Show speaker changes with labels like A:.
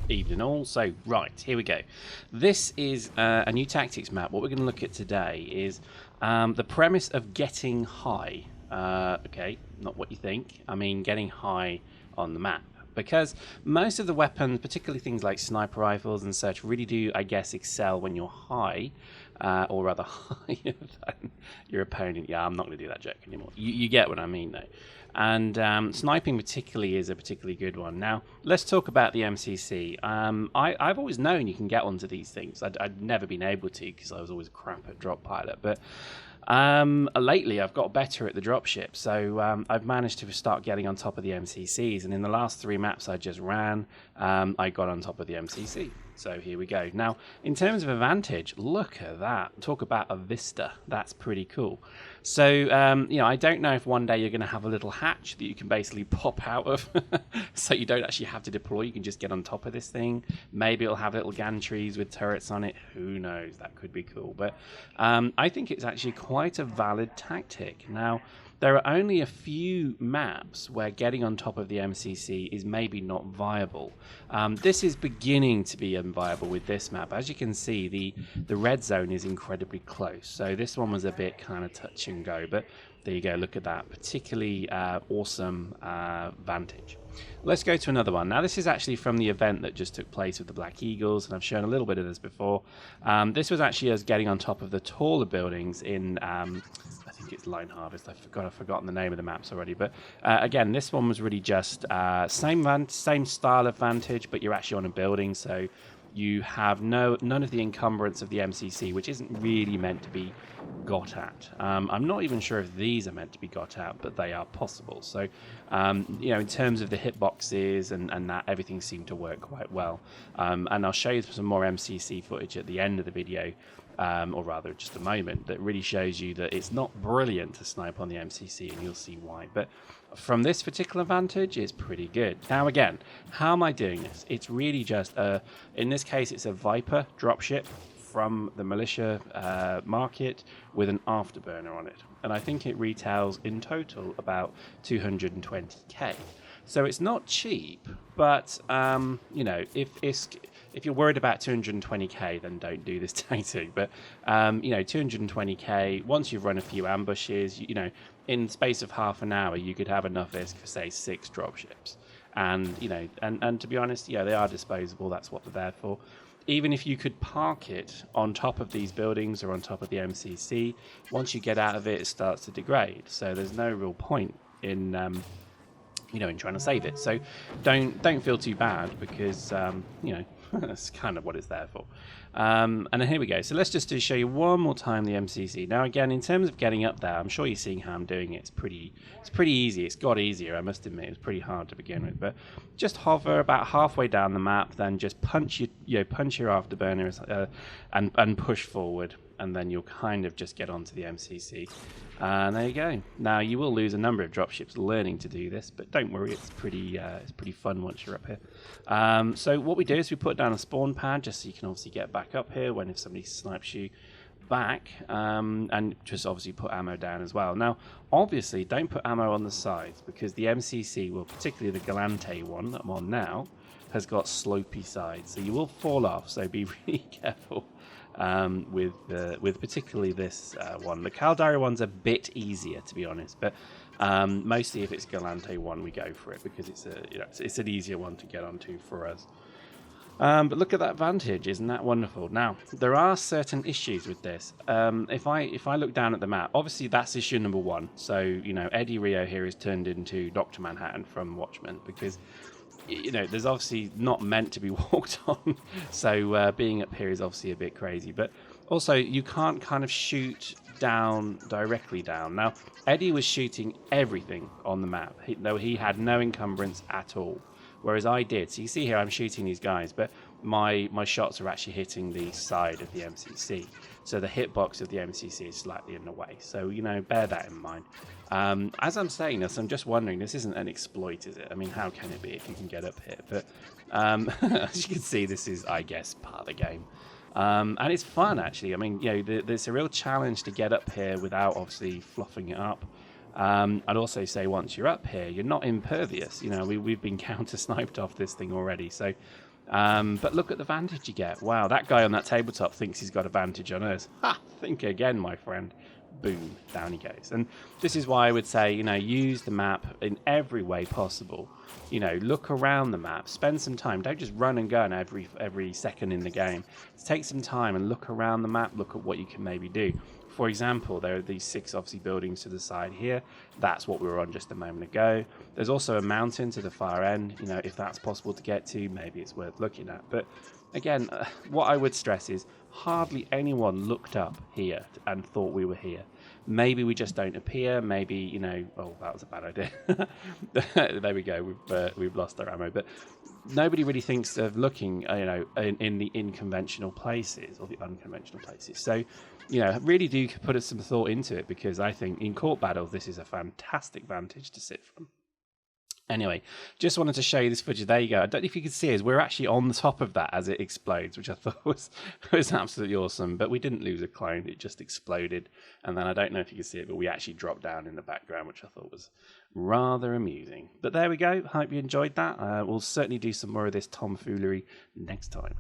A: Evening all. So, right, here we go. This is a new tactics map. What we're going to look at today is the premise of getting high. Okay, not what you think. I mean, getting high on the map. Because most of the weapons, particularly things like sniper rifles and such, really do, I guess, excel when you're high, or rather higher than your opponent. Yeah, I'm not going to do that joke anymore. You get what I mean, though. And sniping particularly is a particularly good one. Now, let's talk about the MCC. I've always known you can get onto these things. I'd never been able to because I was always crap at drop pilot. But lately, I've got better at the dropship, so I've managed to start getting on top of the MCCs. And in the last 3 maps I just ran, I got on top of the MCC. So here we go. Now, in terms of advantage, look at that. Talk about a vista. That's pretty cool. So, you know, I don't know if one day you're going to have a little hatch that you can basically pop out of so you don't actually have to deploy. You can just get on top of this thing. Maybe it'll have little gantries with turrets on it. Who knows? That could be cool. But I think it's actually quite a valid tactic. Now, there are only a few maps where getting on top of the MCC is maybe not viable. This is beginning to be unviable with this map. As you can see, the red zone is incredibly close. So this one was a bit kind of touch and go, but there you go. Look at that. Particularly awesome vantage. Let's go to another one. Now, this is actually from the event that just took place with the Black Eagles, and I've shown a little bit of this before. This was actually us getting on top of the taller buildings in, I think it's Line Harvest. I've forgotten the name of the maps already. But again, this one was really just same style of vantage, but you're actually on a building, so you have none of the encumbrance of the MCC, which isn't really meant to be got at. I'm not even sure if these are meant to be got at, but they are possible. So, you know, in terms of the hitboxes and that, everything seemed to work quite well. And I'll show you some more MCC footage at the end of the video, or rather just a moment, that really shows you that it's not brilliant to snipe on the MCC, and you'll see why. But from this particular vantage, it's pretty good. Now again, how am I doing this? It's really just, in this case, it's a Viper dropship from the militia market with an afterburner on it. And I think it retails in total about 220k. So it's not cheap, but you know, if you're worried about 220k, then don't do this tactic. But you know, 220k, once you've run a few ambushes, you know, in the space of half an hour, you could have enough ISK for, say, 6 dropships. And you know, and to be honest, yeah, they are disposable. That's what they're there for. Even if you could park it on top of these buildings or on top of the MCC, once you get out of it, it starts to degrade. So there's no real point in you know, in trying to save it. So don't feel too bad, because you know, that's kind of what it's there for. And then here we go. So let's just show you one more time the MCC. Now again, in terms of getting up there, I'm sure you're seeing how I'm doing it. It's pretty easy. It's got easier, I must admit. It was pretty hard to begin with, but just hover about halfway down the map, then just punch your afterburners and push forward, and then you'll kind of just get onto the MCC. And there you go. Now, you will lose a number of dropships learning to do this, but don't worry, it's pretty fun once you're up here. So what we do is we put down a spawn pad, just so you can obviously get back up here if somebody snipes you back, and just obviously put ammo down as well. Now, obviously, don't put ammo on the sides, because the MCC, well, particularly the Galactic one that I'm on now, has got slopey sides, so you will fall off, so be really careful. With particularly this one. The Caldari one's a bit easier, to be honest, but mostly if it's Galante one, we go for it, because it's an easier one to get onto for us. But look at that vantage, isn't that wonderful? Now, there are certain issues with this. If I look down at the map, obviously that's issue number 1. So, you know, Eddie Rio here is turned into Dr. Manhattan from Watchmen, because, you know, there's obviously not meant to be walked on. So being up here is obviously a bit crazy. But also, you can't kind of shoot directly down. Now, Eddie was shooting everything on the map. He had no encumbrance at all, whereas I did. So you see here, I'm shooting these guys, but my shots are actually hitting the side of the MCC. So the hitbox of the MCC is slightly in the way. So, you know, bear that in mind. As I'm saying this, I'm just wondering, this isn't an exploit, is it? I mean, how can it be if you can get up here? But as you can see, this is, I guess, part of the game. And it's fun, actually. I mean, you know, there's a real challenge to get up here without obviously fluffing it up. I'd also say once you're up here, you're not impervious. You know, we've been counter-sniped off this thing already. So But look at the vantage you get. Wow, that guy on that tabletop thinks he's got a vantage on us. Ha! Think again, my friend. Boom, down he goes. And this is why I would say, use the map in every way possible. Look around the map, spend some time. Don't just run and gun every second in the game. Take some time and look around the map, look at what you can maybe do. For example, there are these 6 obviously buildings to the side here. That's what we were on just a moment ago. There's also a mountain to the far end. If that's possible to get to, maybe it's worth looking at. But again, what I would stress is hardly anyone looked up here and thought we were here. Maybe we just don't appear. Maybe, oh, that was a bad idea. There we go. We've lost our ammo. But nobody really thinks of looking, in the unconventional places or the unconventional places. So, really do put some thought into it, because I think in court battles, this is a fantastic vantage to sit from. Anyway, just wanted to show you this footage. There you go. I don't know if you can see us. We're actually on the top of that as it explodes, which I thought was absolutely awesome. But we didn't lose a clone. It just exploded. And then I don't know if you can see it, but we actually dropped down in the background, which I thought was rather amusing. But there we go. Hope you enjoyed that. We'll certainly do some more of this tomfoolery next time.